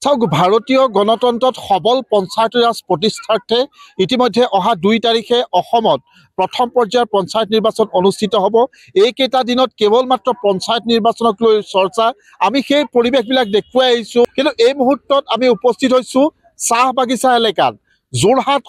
চাওক ভাৰতীয় গণতন্ত্ৰত সবল পঞ্চায়ত ৰাজ প্ৰতিষ্ঠাৰ্থে ইতিমধ্যে অহা 2 তাৰিখে অসমত প্ৰথম পৰ্যায়ৰ পঞ্চায়ত নিৰ্বাচন অনুষ্ঠিত হ'ব। এইকেইটা দিনত কেৱল মাত্ৰ পঞ্চায়ত নিৰ্বাচনক লৈ চৰ্চা, আমি সেই পৰিৱেশবিলাক দেখুৱাই আহিছোঁ। কিন্তু এই মুহূৰ্তত আমি উপস্থিত হৈছোঁ চাহ বাগিচা এলেকাত। যোৰহাট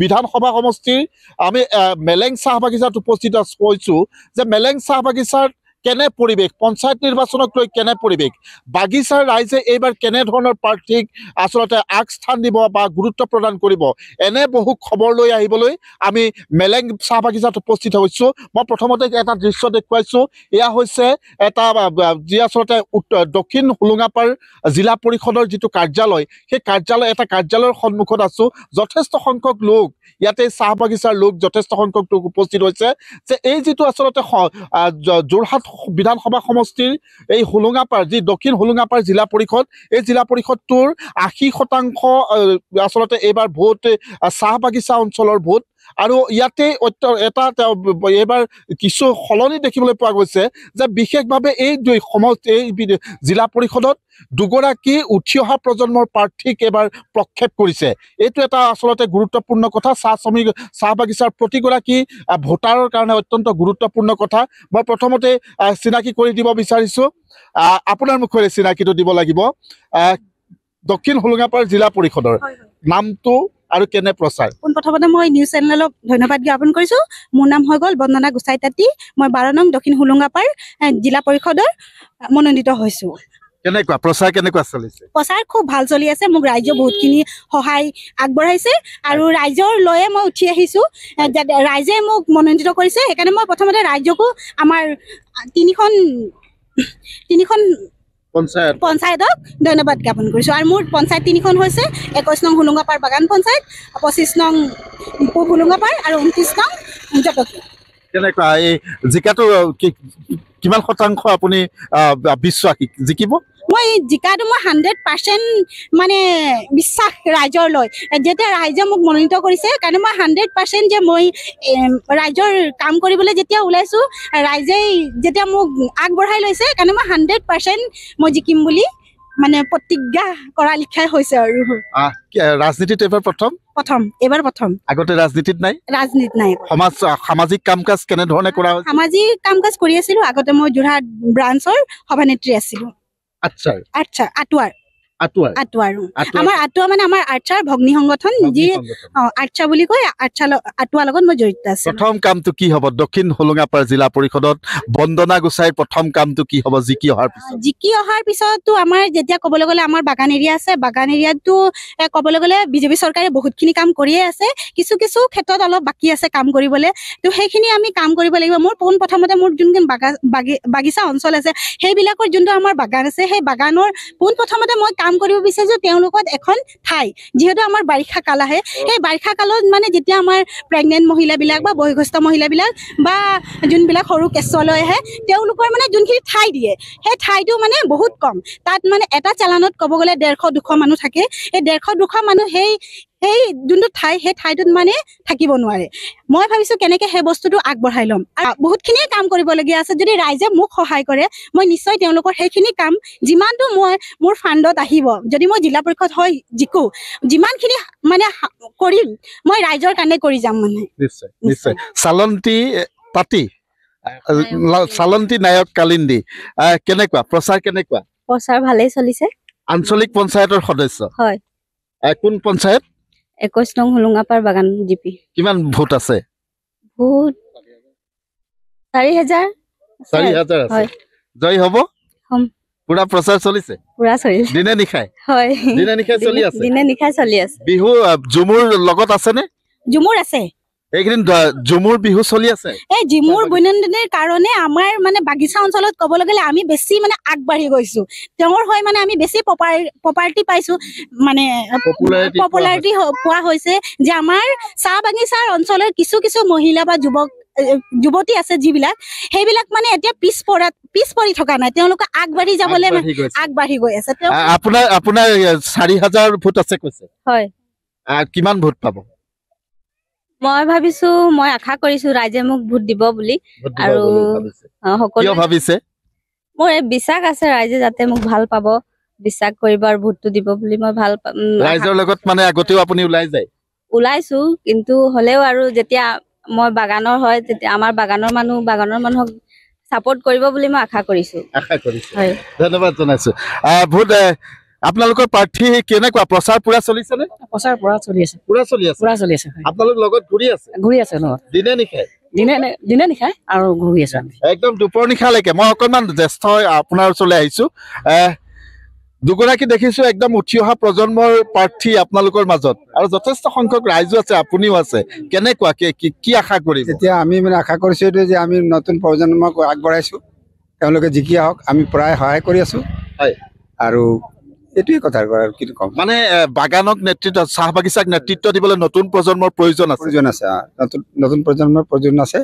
বিধানসভা সমষ্টিৰ আমি মেলেং চাহ বাগিচাত উপস্থিত হৈছোঁ যে মেলেং চাহ বাগিচাৰ কেনে পৰিৱেশ, পঞ্চায়ত নিৰ্বাচনক লৈ কেনে পৰিৱেশ, বাগিচাৰ ৰাইজে এইবাৰ কেনেধৰণৰ প্ৰাৰ্থীক আচলতে আগস্থান দিব বা গুৰুত্ব প্ৰদান কৰিব, এনে বহু খবৰ লৈ আহিবলৈ আমি মেলেং চাহ বাগিচাত উপস্থিত হৈছোঁ। মই প্ৰথমতে এটা দৃশ্য দেখুৱাইছোঁ। এয়া হৈছে এটা যি আচলতে দক্ষিণ হোলোঙাপাৰ জিলা পৰিষদৰ যিটো কাৰ্যালয়, সেই কাৰ্যালয়ৰ সন্মুখত আছোঁ। যথেষ্ট সংখ্যক লোক ইয়াতে চাহ বাগিচাৰ লোক যথেষ্ট সংখ্যক লোক উপস্থিত হৈছে যে এই যিটো আচলতে যোৰহাট বিধানসভা সমষ্টিৰ এই হোলোঙাপাৰ যি দক্ষিণ হোলোঙাপাৰ জিলা পৰিষদ, এই জিলা পৰিষদটোৰ 80% আচলতে এইবাৰ ভোট চাহ বাগিচা অঞ্চলৰ ভোট। আৰু ইয়াতে এটা এইবাৰ কিছু সলনি দেখিবলৈ পোৱা গৈছে যে বিশেষভাৱে এই জিলা পৰিষদত দুগৰাকী উঠি অহা প্ৰজন্মৰ প্ৰাৰ্থীক এইবাৰ প্ৰক্ষেপ কৰিছে। এইটো এটা আচলতে গুৰুত্বপূৰ্ণ কথা, চাহ বাগিচাৰ প্ৰতিগৰাকী ভোটাৰৰ কাৰণে অত্যন্ত গুৰুত্বপূৰ্ণ কথা। মই প্ৰথমতে চিনাকি কৰি দিব বিচাৰিছোঁ, আপোনাৰ মুখেৰে চিনাকিটো দিব লাগিব। দক্ষিণ হোলোঙাপাৰ জিলা পৰিষদৰ নামটো আৰু কেনে প্ৰচাৰ? প্ৰথমতে মই নিউজ চেনেলক ধন্যবাদ জ্ঞাপন কৰিছোঁ। মোৰ নাম হৈ গ'ল বন্দনা গোসাই তাঁতী। মই 12 নং দক্ষিণ হোলোঙাপাৰ জিলা পৰিষদৰ মনোনীত হৈছোঁ। কেনেকুৱা প্ৰচাৰ কেনেকুৱা চলিছে? প্ৰচাৰ খুব ভাল চলি আছে। মোক ৰাইজে বহুতখিনি সহায় আগবঢ়াইছে আৰু ৰাইজৰ লৈয়ে মই উঠি আহিছোঁ। ৰাইজে মোক মনোনীত কৰিছে, সেইকাৰণে মই প্ৰথমতে ৰাইজকো আমাৰ তিনিখন পঞ্চায়তক ধন্যবাদ জ্ঞাপন কৰিছোঁ। আৰু মোৰ পঞ্চায়ত 3খন হৈছে 21 নং হোলোঙাপাৰ বাগান পঞ্চায়ত, 25 নং পূব হোলোঙাপাৰ আৰু 29 নং জটকীয়া। কেনেকুৱা এই জিকাটো কিমান শতাংশ আপুনি বিশ্বাসী জিকিব? মই জিকাটো মই 100% মানে বিশ্বাস ৰাইজৰ লৈ, যেতিয়া ৰাইজে মোক মনোনীত কৰিছে কাৰণে মই 100% যে মই ৰাইজৰ কাম কৰিবলৈ যেতিয়া ওলাইছোঁ, ৰাইজেই যেতিয়া মোক আগবঢ়াই লৈছে কাৰণে মই 100% মই জিকিম বুলি মানে প্ৰতিজ্ঞা কৰা লিখাই হৈছে। আৰু ৰাজনীতিত এইবাৰ এইবাৰ প্ৰথম। আগতে ৰাজনীতিত নাই? ৰাজনীতি নাই। সামাজিক কাম কাজ কেনেধৰণে কৰা হয়? সামাজিক কাম কাজ কৰি আছিলোঁ। আগতে মই যোৰহাট ব্ৰাঞ্চৰ সভানেত্ৰী আছিলোঁ। আচ্ছা আটুৱাৰ আমাৰ আটুৱা মানে আমাৰ আৰ্চাৰ ভগ্নী সংগঠন, যি আৰ্চা বুলি কয়, আটুৱাৰ লগত মই জড়িত আছোঁ। প্ৰথম কামটো কি হ'ব দক্ষিণ হোলোঙাপাৰ জিলা পৰিষদত? বন্দনা গোসাইৰ প্ৰথম কামটো কি হ'ব জিকি অহাৰ পিছততো আমাৰ যেতিয়া ক'বলৈ গ'লে আমাৰ বাগান এৰিয়া আছে, বাগান এৰিয়াতো ক'বলৈ গ'লে বিজেপি চৰকাৰে বহুতখিনি কাম কৰিয়ে আছে। কিছু ক্ষেত্ৰত অলপ বাকী আছে কাম কৰিবলৈ, তো সেইখিনি আমি কাম কৰিব লাগিব। মোৰ প্ৰথমতে মোৰ যোনখন বাগিচা অঞ্চল আছে, সেইবিলাকৰ যোনটো আমাৰ বাগান আছে, সেই বাগানৰ প্ৰথমতে মই কাম কৰিব বিচাৰিছোঁ তেওঁলোকত এখন ঠাই। যিহেতু আমাৰ বাৰিষা কাল আহে, সেই বাৰিষা কালত মানে যেতিয়া আমাৰ প্ৰেগনেণ্ট মহিলাবিলাক বা বয়সস্থ মহিলাবিলাক বা যোনবিলাক সৰু কেঁচুৱালৈ আহে, তেওঁলোকৰ মানে যোনখিনি ঠাই দিয়ে, সেই ঠাইটো মানে বহুত কম। তাত মানে এটা চালানত ক'ব গ'লে 150-200 মানুহ থাকে। সেই 150-200 মানুহ সেই যোনটো ঠাই, সেই ঠাইটোত মানে থাকিব নোৱাৰে। মই ভাবিছোঁ কেনেকৈ সেই বস্তুটো আগবঢ়াই ল'ম। আৰু বহুতখিনিয়ে কাম কৰিবলগীয়া আছে। যদি ৰাইজে মোক সহায় কৰে, মই নিশ্চয় তেওঁলোকৰ সেইখিনি কাম যিমানটো মোৰ ফাণ্ডত আহিব, যদি মই জিলা পৰিষদ হৈ জিকো, যিমানখিনি মানে কৰিম, মই ৰাইজৰ কাৰণে কৰি যাম। মানে নিশ্চয়। চালন্তী নায়ক কালিন্দী, কেনেকুৱা প্ৰচাৰ? প্ৰচাৰ ভালেই চলিছে। আঞ্চলিক পঞ্চায়তৰ সদস্য হয়। কোন পঞ্চায়ত? 21 নং হোলোঙাপাৰ বাগান জিপি। কিমান ভোট আছে? ভোট 4000 আছে। জয় হ'ব? পুৰা প্ৰচাৰ চলিছে? পুৰা চলিছে। দিনে নিশাই? হয়, দিনে নিশাই চলি আছে। বিহু ঝুমুৰ লগত আছেনে? ঝুমুৰ আছে। এইকেইদিন ঝুমুৰ বিহু চলি আছে। এই ঝুমুৰ বৈনন্দিনীৰ কাৰণে আমাৰ মানে বাগিচা অঞ্চলত ক'বলৈ গ'লে আমি বেছি মানে আগবাঢ়ি গৈছোঁ। তেওঁৰ হৈ মানে আমি বেছি পপুলাৰিটি পাইছোঁ, মানে পপুলাৰিটি পোৱা হৈছে যে আমাৰ চাহ বাগিচাৰ অঞ্চলৰ কিছু মহিলা বা যুৱতী আছে, যিবিলাক সেইবিলাক মানে এতিয়া পিছ পৰি থকা নাই, তেওঁলোকে আগবাঢ়ি যাবলৈ আগবাঢ়ি গৈ আছে। আপোনাৰ 4000 ভোট আছে কৈছে? হয়। কিমান ভোট পাব? মই ভাবিছোঁ, মই আশা কৰিছোঁ ৰাইজে মোক ভোট দিব বুলি। আৰু কিয় ভাবিছে? মোৰ বিশ্বাস আছে ৰাইজে যাতে মোক ভাল পাব, বিশ্বাস কৰিব আৰু ভোটটো দিব বুলি মই ভাল ৰাইজৰ লগত মানে আগতেও আপুনি ওলাই যায় ওলাইছো কিন্তু হলেও আৰু যেতিয়া মই বাগানৰ হয় তেতিয়া আমাৰ বাগানৰ মানুহক সাপোৰ্ট কৰিব বুলি মই আশা কৰিছো হয় ধন্যবাদ জনাইছো ভোট আপোনালোকৰ প্ৰাৰ্থী কেনেকুৱা প্ৰচাৰ পুৰা চলিছে নে প্ৰচাৰ পুৰা চলি আছে আপোনালোক লগত ঘূৰি আছে লগত দিনে নিশাই দিনে নিশাই আৰু ঘূৰি আছে একদম দুপৰ নিশালৈকে মই অকণমান জ্যেষ্ঠ আপোনাৰ ওচৰলৈ আহিছো দুগৰাকী দেখিছো একদম উঠি অহা প্ৰজন্মৰ প্ৰাৰ্থী আপোনালোকৰ মাজত আৰু যথেষ্ট সংখ্যক ৰাইজো আছে আপুনিও আছে কেনেকুৱা কি আশা কৰিব এতিয়া আমি মানে আশা কৰিছো এইটো যে আমি নতুন প্ৰজন্মক আগবঢ়াইছো তেওঁলোকে জিকি আহক আমি প্ৰায় সহায় কৰি আছো হয় আৰু এইটোৱে কথা আৰু কি কম মানে বাগানক নেতৃত্ব চাহ বাগিচাক নেতৃত্ব দিবলৈ নতুন প্ৰজন্মৰ প্ৰয়োজন আছে নতুন প্ৰজন্মৰ প্ৰয়োজন আছে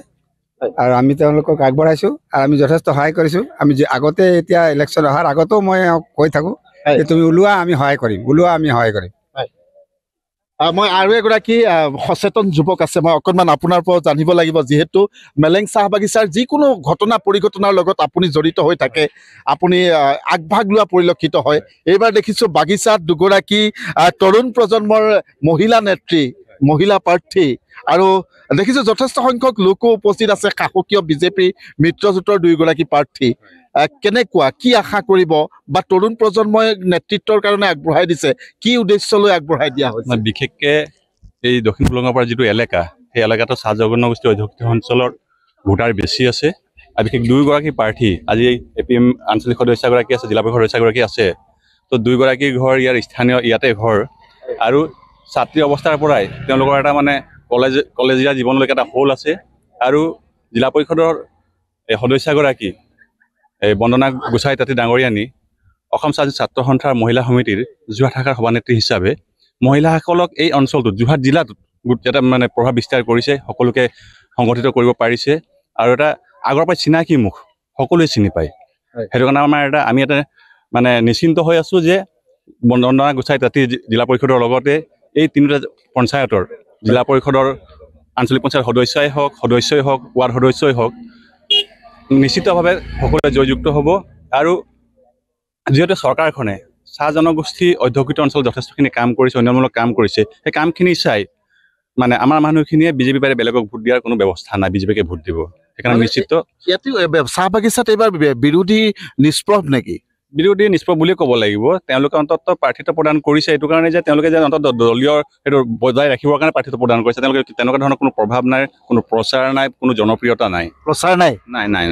আৰু আমি তেওঁলোকক আগবঢ়াইছো আৰু আমি যথেষ্ট সহায় কৰিছো আমি আগতে এতিয়া ইলেকশ্যন অহাৰ আগতেও মই কৈ থাকো যে তুমি ওলোৱা আমি সহায় কৰিম মই আৰু এগৰাকী সচেতন যুৱক আছে মই অকণমান আপোনাৰ পৰা জানিব লাগিব যিহেতু মেলেং চাহ বাগিচাৰ যিকোনো ঘটনা পৰিঘটনাৰ লগত আপুনি জড়িত হৈ থাকে আপুনি আগভাগ লোৱা পৰিলক্ষিত হয় এইবাৰ দেখিছোঁ বাগিচাত দুগৰাকী তৰুণ প্ৰজন্মৰ মহিলা প্ৰাৰ্থী আৰু দেখিছোঁ যথেষ্ট সংখ্যক লোকো উপস্থিত আছে সাহসীয় বিজেপি মিত্ৰজোঁটৰ দুয়োগৰাকী প্ৰাৰ্থী কেনেকুৱা কি আশা কৰিব বা তৰুণ প্ৰজন্মই নেতৃত্বৰ কাৰণে আগবঢ়াই দিছে কি উদ্দেশ্য লৈ আগবঢ়াই দিয়া হৈছে বিশেষকে এই দক্ষিণ পুলঙৰপাৰ যিটো এলেকা সেই এলেকাটো চাহ জনগোষ্ঠী অধ্যুষিত অঞ্চলৰ ভোটাৰ বেছি আছে আৰু বিশেষ দুয়োগৰাকী প্ৰাৰ্থী আজি APM আঞ্চলিক সদস্যগৰাকী আছে জিলা পৰিষদ সদস্যগৰাকী আছে তো দুয়োগৰাকী ঘৰ ইয়াৰ স্থানীয় ইয়াতে ঘৰ আৰু ছাত্ৰী অৱস্থাৰ পৰাই তেওঁলোকৰ এটা মানে কলেজীয়া জীৱনলৈকে এটা হোল আছে আৰু জিলা পৰিষদৰ সদস্যগৰাকী বন্দনা গোসাই তাঁতী ডাঙৰীয়ানী অসম ছাত্ৰ সন্থাৰ মহিলা সমিতিৰ যোৰহাট শাখাৰ সভানেত্ৰী হিচাপে মহিলাসকলক এই অঞ্চলটোত যোৰহাট জিলাটোত এটা মানে প্ৰভাৱ বিস্তাৰ কৰিছে সকলোকে সংগঠিত কৰিব পাৰিছে আৰু এটা আগৰ পৰাই চিনাকি মুখ সকলোৱে চিনি পায় সেইটো কাৰণে আমি এটা মানে নিশ্চিন্ত হৈ আছো যে বন্দনা গোসাই তাঁতী জিলা পৰিষদৰ লগতে এই তিনিটা পঞ্চায়তৰ জিলা পৰিষদৰ আঞ্চলিক পঞ্চায়ত সদস্যই হওক ৱাৰ্ড সদস্যই হওক নিশ্চিতভাৱে সকলোৱে জয়যুক্ত হ'ব আৰু যিহেতু চৰকাৰখনে চাহ জনগোষ্ঠী অধ্যুষিত অঞ্চলত যথেষ্টখিনি কাম কৰিছে উন্নয়নমূলক কাম কৰিছে সেই কামখিনি চাই মানে আমাৰ মানুহখিনিয়ে বিজেপি বাৰে বেলেগক ভোট দিয়াৰ কোনো ব্যৱস্থা নাই বিজেপিকে ভোট দিব সেইকাৰণে নিশ্চিত ইয়াতে চাহ বাগিচাত এইবাৰ বিৰোধী নিষ্প্ৰভ নেকি বিৰোধী নিষ্প্ৰভ বুলিয়ে ক'ব লাগিব তেওঁলোকে অন্ততঃ প্ৰাৰ্থিত্ব প্ৰদান কৰিছে এইটো কাৰণে যে তেওঁলোকে যে অন্ততঃ দলীয় সেইটো বজাই ৰাখিবৰ কাৰণে প্ৰাৰ্থিত্ব প্ৰদান কৰিছে তেওঁলোকে তেনেকুৱা ধৰণৰ কোনো প্ৰভাৱ নাই কোনো প্ৰচাৰ নাই কোনো জনপ্ৰিয়তা নাই নাই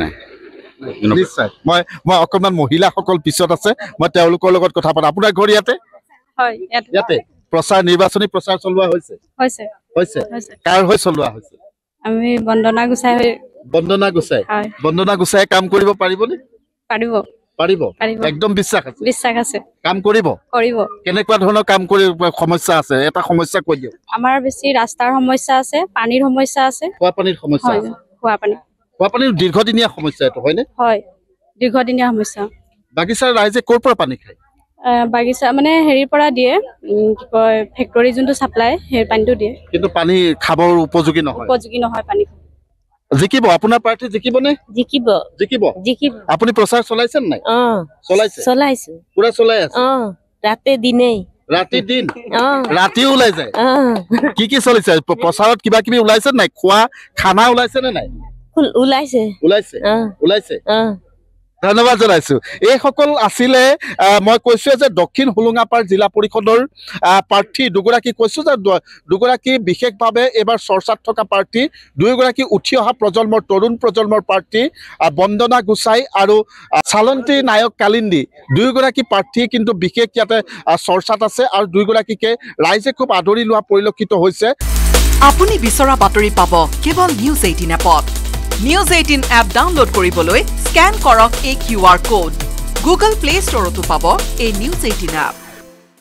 নিশ্চয় মই অকণমান মহিলাসকল পিছত আছে মই তেওঁলোকৰ লগত কথা পাতিম আপোনাৰ ঘৰ ইয়াতে নিৰ্বাচনী প্ৰচাৰ চলোৱা হৈছে কাৰ হৈ চলোৱা হৈছে আমি বন্দনা গোসাই কাম কৰিব পাৰিবনে পাৰিব একদম বিশ্বাস আছে কাম কৰিব কেনেকুৱা ধৰণৰ কাম কৰি সমস্যা আছে এটা সমস্যা কৈ দিয়ক আমাৰ বেছি ৰাস্তাৰ সমস্যা আছে পানীৰ সমস্যা আছে খোৱা পানীৰ দীৰ্ঘদিনীয়া সমস্যা এইটো হয়নে হয় দীৰ্ঘদিনীয়া সমস্যা বাগিচাৰ ৰাইজে ক'ৰ পৰা পানী খায় বাগিচা মানে হেৰিৰ পৰা দিয়ে কি কয় ফেক্টৰী যোনটো চাপ্লাই সেই পানীটো দিয়ে কিন্তু পানী খাবৰ উপযোগী নহয় পানী জিকিব আপোনাৰ প্ৰাৰ্থী জিকিবনে জিকিব আপুনি প্ৰচাৰ চলাইছে নাই চলাইছো পুৰা চলাই আছে ৰাতি দিন ৰাতিও ওলাই যায় কি চলিছে প্ৰচাৰত কিবা কিবি ওলাইছে নাই খোৱা খানা ওলাইছে নে নাই ওলাইছে ধন্যবাদ জনাইছো এইসকল আছিলে মই কৈছো যে দক্ষিণ হুলুঙাপাৰ জিলা পৰিষদৰ প্ৰাৰ্থী দুগৰাকী কৈছো যে দুগৰাকী বিশেষভাৱে এইবাৰ চৰ্চাত থকা প্ৰাৰ্থী দুয়োগৰাকী উঠি অহা তৰুণ প্ৰজন্মৰ প্ৰাৰ্থী বন্দনা গোসাই আৰু চালন্তী নায়ক কালিন্দী দুয়োগৰাকী প্ৰাৰ্থী কিন্তু বিশেষ ইয়াতে চৰ্চাত আছে আৰু দুয়োগৰাকীকে ৰাইজে খুব আদৰি লোৱা পৰিলক্ষিত হৈছে আপুনি বিচৰা বাতৰি পাব কেৱল নিউজ 18 এপত নিউজ 18 এপ ডাউনলোড কৰিবলৈ স্ক্যান কৰক এই QR কোড গুগল প্লে ষ্টৰতো পাব এই নিউজ 18 এপ